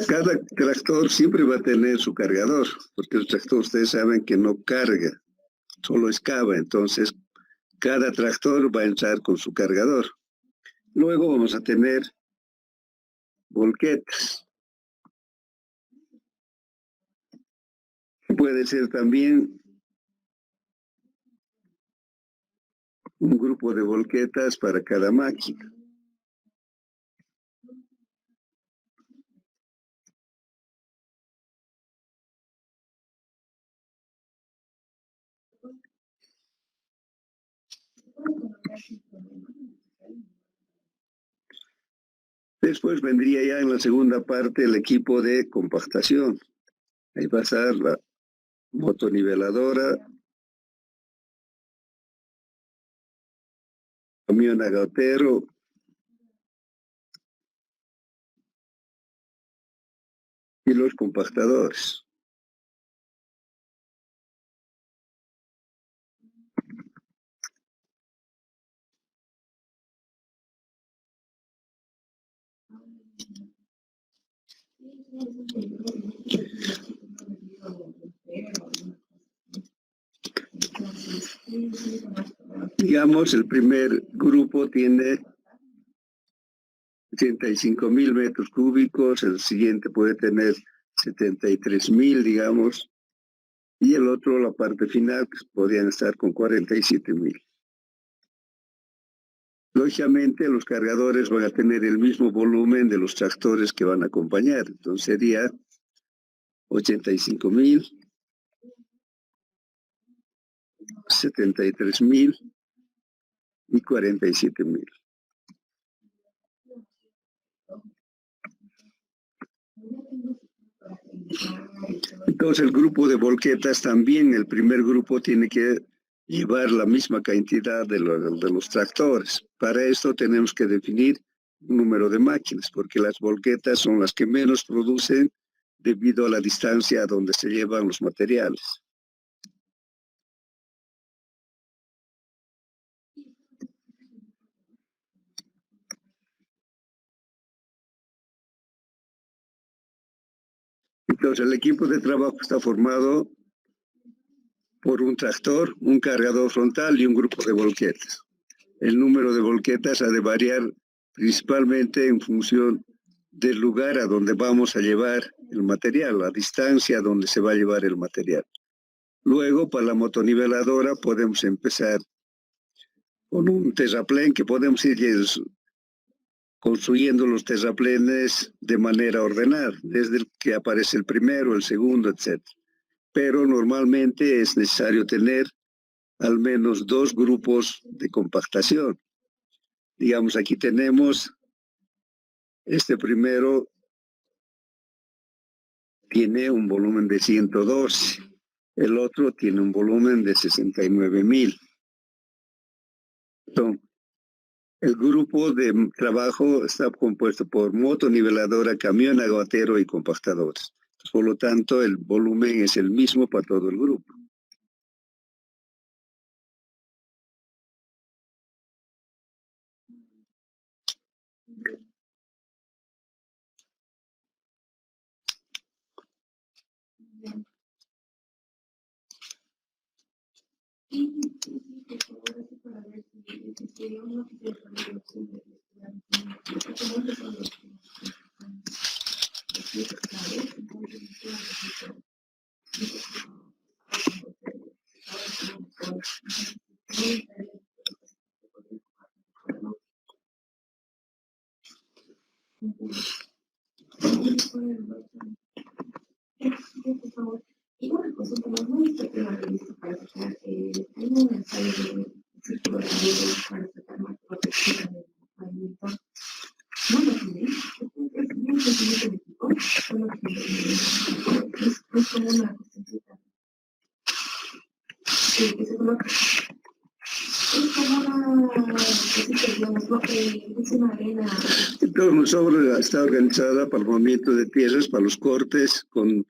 Cada tractor siempre va a tener su cargador, porque el tractor ustedes saben que no carga, solo excava, entonces cada tractor va a entrar con su cargador. Luego vamos a tener volquetas. Puede ser también un grupo de volquetas para cada máquina. Después vendría ya en la segunda parte el equipo de compactación. Ahí va a estar la motoniveladora, camión agatero, y los compactadores. Digamos, el primer grupo tiene 85.000 metros cúbicos, el siguiente puede tener 73.000, digamos, y el otro, la parte final, que podrían estar con 47.000. Lógicamente, los cargadores van a tener el mismo volumen de los tractores que van a acompañar, entonces sería 85.000, 73.000 y 47.000. Entonces el grupo de volquetas también, el primer grupo tiene que llevar la misma cantidad de los tractores. Para esto tenemos que definir un número de máquinas, porque las volquetas son las que menos producen debido a la distancia a donde se llevan los materiales. Entonces el equipo de trabajo está formado por un tractor, un cargador frontal y un grupo de volquetas. El número de volquetas ha de variar principalmente en función del lugar a donde vamos a llevar el material, la distancia a donde se va a llevar el material. Luego, para la motoniveladora podemos empezar con un terraplén que podemos ir construyendo los terraplenes de manera ordenada, desde el que aparece el primero, el segundo, etc. Pero normalmente es necesario tener al menos 2 grupos de compactación. Digamos, aquí tenemos, este primero tiene un volumen de 112, el otro tiene un volumen de 69.000. Entonces, el grupo de trabajo está compuesto por motoniveladora, camión aguatero y compactadores. Por lo tanto, el volumen es el mismo para todo el grupo. Por favor. Y una consulta más, no he visto que la revista para sacar, hay un ensayo de círculo de hielo para sacar más protección del pavimento. No lo tiene, es bien sencillo el equipo, no lo tiene. Es como una cuestioncita que se coloca. Es como una cosita, digamos, ¿no? Es una arena. Entonces, la obra está organizada para el movimiento de piezas, para los cortes, con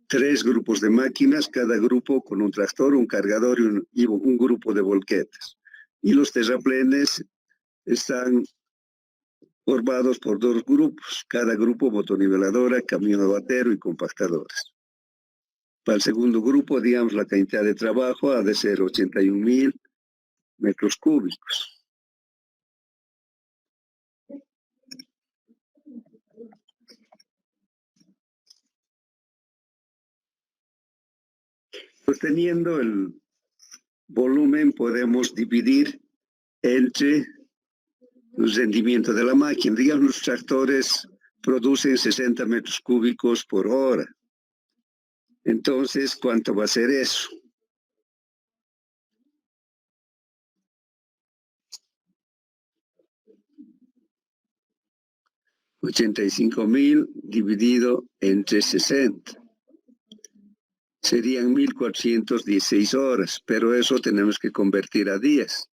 3 grupos de máquinas, cada grupo con un tractor, un cargador y un grupo de volquetas. Y los terraplenes están formados por 2 grupos, cada grupo motoniveladora, camión abatero y compactadores. Para el segundo grupo, digamos, la cantidad de trabajo ha de ser 81.000 metros cúbicos. Pues teniendo el volumen podemos dividir entre el rendimiento de la máquina. Digamos, los tractores producen 60 metros cúbicos por hora. Entonces, ¿cuánto va a ser eso? $85.000 dividido entre 60. Serían 1.416 horas, pero eso tenemos que convertir a días,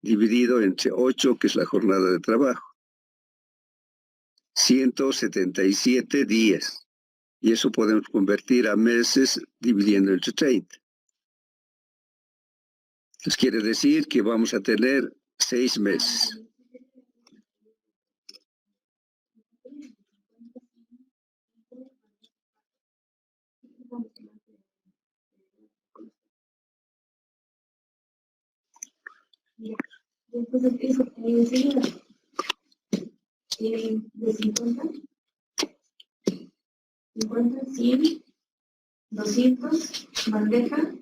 dividido entre 8, que es la jornada de trabajo. 177 días. Y eso podemos convertir a meses dividiendo entre 30. Eso quiere decir que vamos a tener 6 meses. Entonces, eso sería de 50, 100, 200, bandeja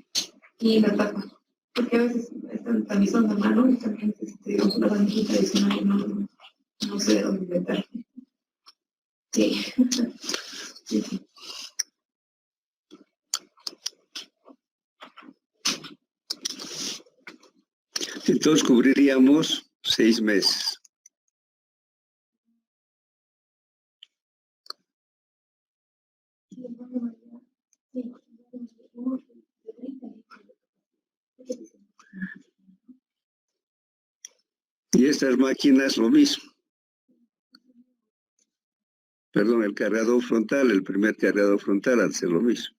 y la tapa. Porque a veces también son de mano y también tenemos una bandejita adicional y no sé de dónde inventar. Sí. Sí, sí. Entonces cubriríamos 6 meses. Y estas máquinas lo mismo. Perdón, el cargador frontal, el primer cargador frontal hace lo mismo.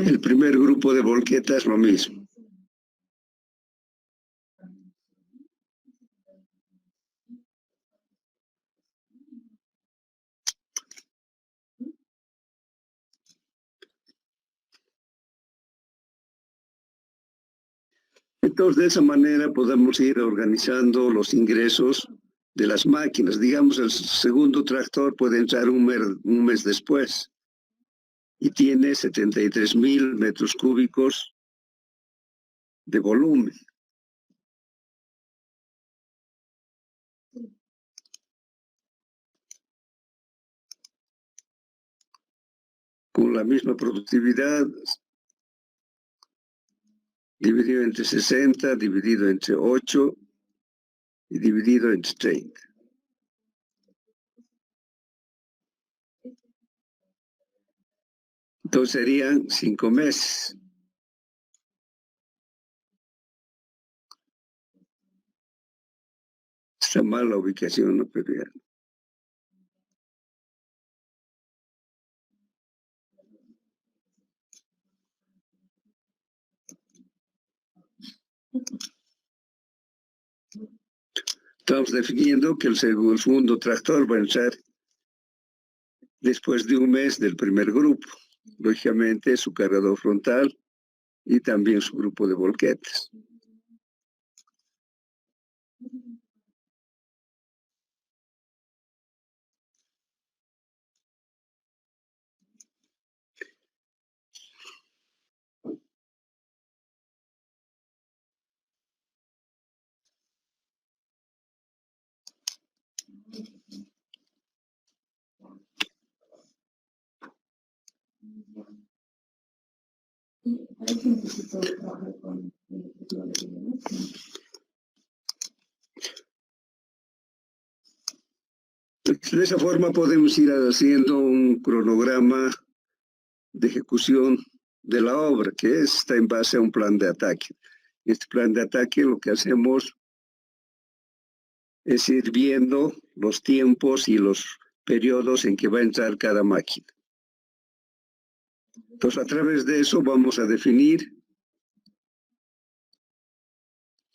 El primer grupo de volquetas lo mismo. Entonces, de esa manera podemos ir organizando los ingresos de las máquinas. Digamos, el segundo tractor puede entrar un mes después y tiene 73.000 metros cúbicos de volumen. Con la misma productividad, dividido entre 60, dividido entre 8 y dividido entre 30. Entonces serían 5 meses. Está mal la ubicación, ¿no? Pero ya. Estamos definiendo que el segundo tractor va a entrar después de un mes del primer grupo. Lógicamente su cargador frontal y también su grupo de volquetas. Y para eso necesito trabajar con el De esa forma podemos ir haciendo un cronograma de ejecución de la obra, que está en base a un plan de ataque. Este plan de ataque lo que hacemos es ir viendo los tiempos y los periodos en que va a entrar cada máquina. Entonces, a través de eso vamos a definir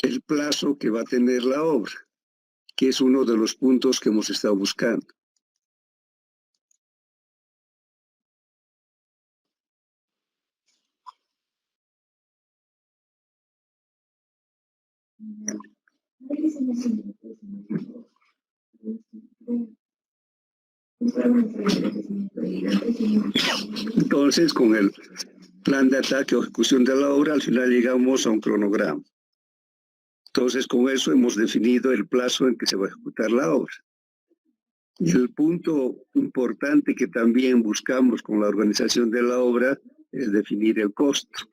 el plazo que va a tener la obra, que es uno de los puntos que hemos estado buscando. Entonces, con el plan de ataque o ejecución de la obra, al final llegamos a un cronograma. Entonces, con eso hemos definido el plazo en que se va a ejecutar la obra. Y el punto importante que también buscamos con la organización de la obra es definir el costo.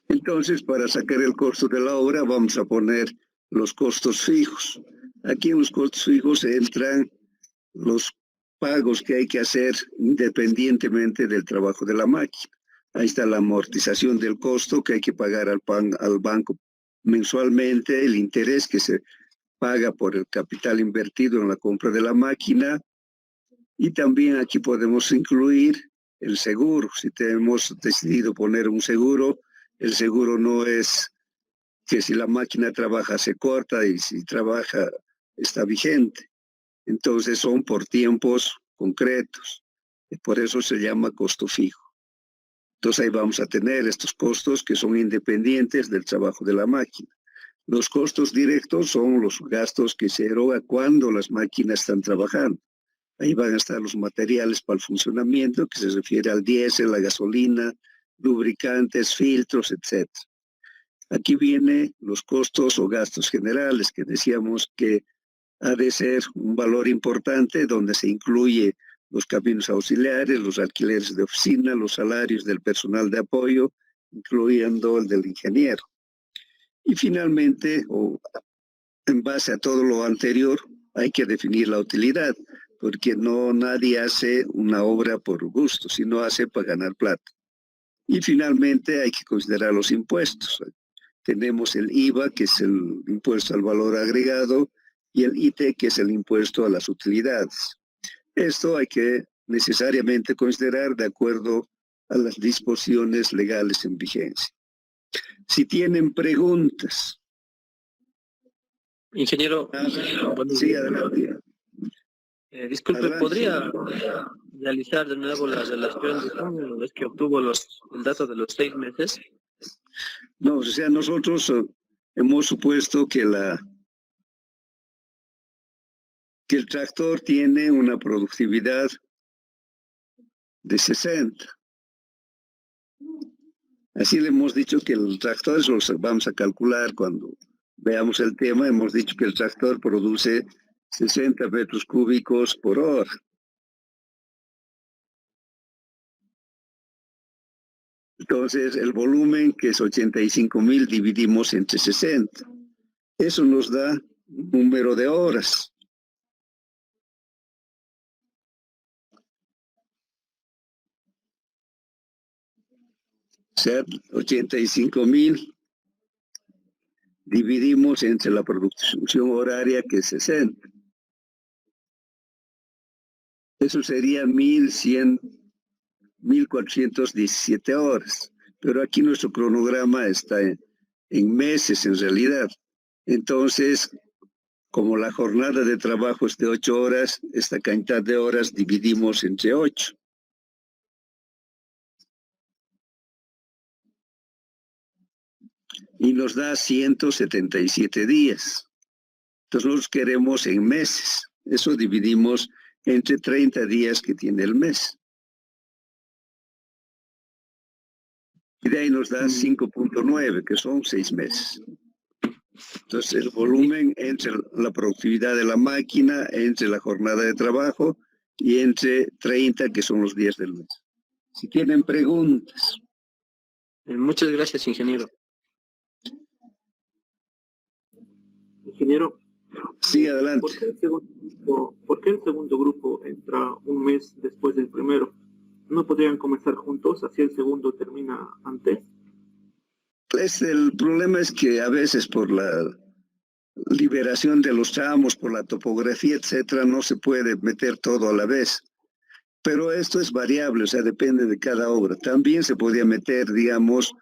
Entonces, para sacar el costo de la obra, vamos a poner los costos fijos. Aquí en los costos fijos entran los pagos que hay que hacer independientemente del trabajo de la máquina. Ahí está la amortización del costo que hay que pagar al banco mensualmente, el interés que se paga por el capital invertido en la compra de la máquina, y también aquí podemos incluir el seguro. Si hemos decidido poner un seguro, el seguro no es que si la máquina trabaja se corta y si trabaja está vigente. Entonces son por tiempos concretos. Y por eso se llama costo fijo. Entonces ahí vamos a tener estos costos que son independientes del trabajo de la máquina. Los costos directos son los gastos que se eroga cuando las máquinas están trabajando. Ahí van a estar los materiales para el funcionamiento, que se refiere al diésel, la gasolina, lubricantes, filtros, etc. Aquí vienen los costos o gastos generales, que decíamos que ha de ser un valor importante, donde se incluye los caminos auxiliares, los alquileres de oficina, los salarios del personal de apoyo, incluyendo el del ingeniero. Y finalmente, en base a todo lo anterior, hay que definir la utilidad, porque nadie hace una obra por gusto, sino hace para ganar plata. Y finalmente hay que considerar los impuestos. Tenemos el IVA, que es el impuesto al valor agregado, y el IT, que es el impuesto a las utilidades. Esto hay que necesariamente considerar de acuerdo a las disposiciones legales en vigencia. Si tienen preguntas. Ingeniero, Sí, adelante. Disculpe, Adelante. ¿podría realizar de nuevo la relación de junio, una vez que obtuvo el dato de los 6 meses? No, o sea, nosotros hemos supuesto que el tractor tiene una productividad de 60. Así le hemos dicho que el tractor, eso lo vamos a calcular cuando veamos el tema, hemos dicho que el tractor produce 60 metros cúbicos por hora. Entonces, el volumen, que es 85.000, dividimos entre 60. Eso nos da un número de horas. O sea, 85.000 dividimos entre la producción horaria, que es 60. Eso sería 1.417 horas. Pero aquí nuestro cronograma está en meses en realidad. Entonces, como la jornada de trabajo es de 8 horas, esta cantidad de horas dividimos entre 8. Y nos da 177 días. Entonces nosotros queremos en meses. Eso dividimos entre 30 días que tiene el mes. Y de ahí nos da 5.9, que son 6 meses. Entonces, el volumen entre la productividad de la máquina, entre la jornada de trabajo y entre 30, que son los días del mes. Si tienen preguntas. Muchas gracias, ingeniero. Ingeniero, Sí, adelante. ¿por qué el segundo grupo entra un mes después del primero? ¿No podrían comenzar juntos, así el segundo termina antes? El problema es que a veces por la liberación de los tramos, por la topografía, etcétera, no se puede meter todo a la vez. Pero esto es variable, o sea, depende de cada obra. También se podía meter, digamos,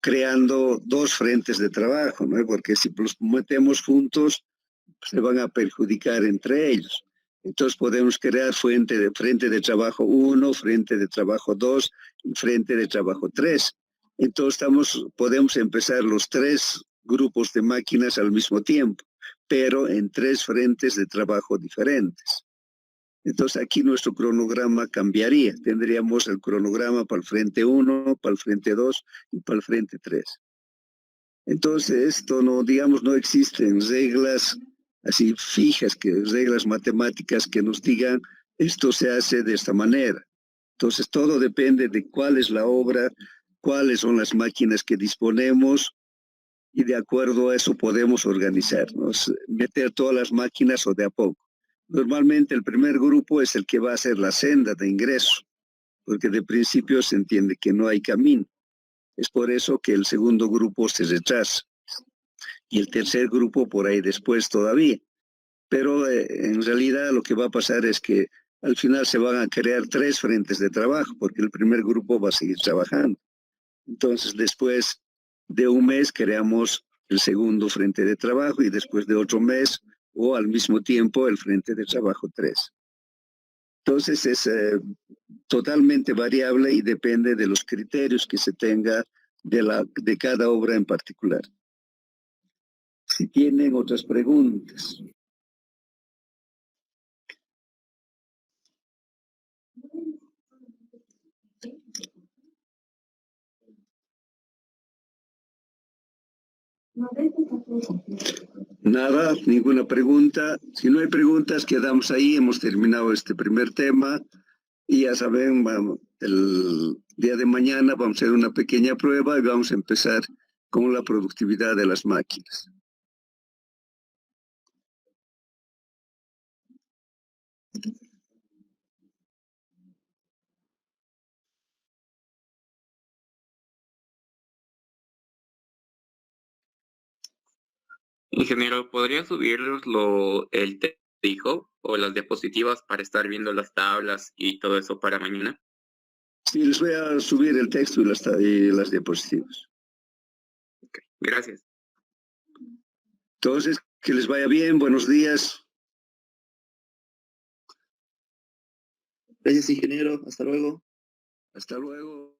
creando dos frentes de trabajo, ¿no? Porque si los metemos juntos, se van a perjudicar entre ellos. Entonces podemos crear frente de trabajo 1, frente de trabajo 2 y frente de trabajo 3. Entonces podemos empezar los 3 grupos de máquinas al mismo tiempo, pero en 3 frentes de trabajo diferentes. Entonces aquí nuestro cronograma cambiaría. Tendríamos el cronograma para el frente 1, para el frente 2 y para el frente 3. Entonces esto no, digamos, no existen reglas así fijas, reglas matemáticas que nos digan esto se hace de esta manera. Entonces todo depende de cuál es la obra, cuáles son las máquinas que disponemos y de acuerdo a eso podemos organizarnos, meter todas las máquinas o de a poco. Normalmente el primer grupo es el que va a hacer la senda de ingreso, porque de principio se entiende que no hay camino. Es por eso que el segundo grupo se retrasa y el tercer grupo por ahí después todavía. Pero en realidad lo que va a pasar es que al final se van a crear 3 frentes de trabajo, porque el primer grupo va a seguir trabajando. Entonces después de un mes creamos el segundo frente de trabajo y después de otro mes o al mismo tiempo el frente de trabajo 3. Entonces es totalmente variable y depende de los criterios que se tenga de cada obra en particular. Si tienen otras preguntas. Nada, ninguna pregunta. Si no hay preguntas, quedamos ahí. Hemos terminado este primer tema. Y ya saben, el día de mañana vamos a hacer una pequeña prueba y vamos a empezar con la productividad de las máquinas. Ingeniero, ¿podría subirlos el dijo o las diapositivas para estar viendo las tablas y todo eso para mañana? Sí, les voy a subir el texto y las diapositivas. Okay, gracias. Entonces, que les vaya bien. Buenos días. Gracias, ingeniero. Hasta luego. Hasta luego.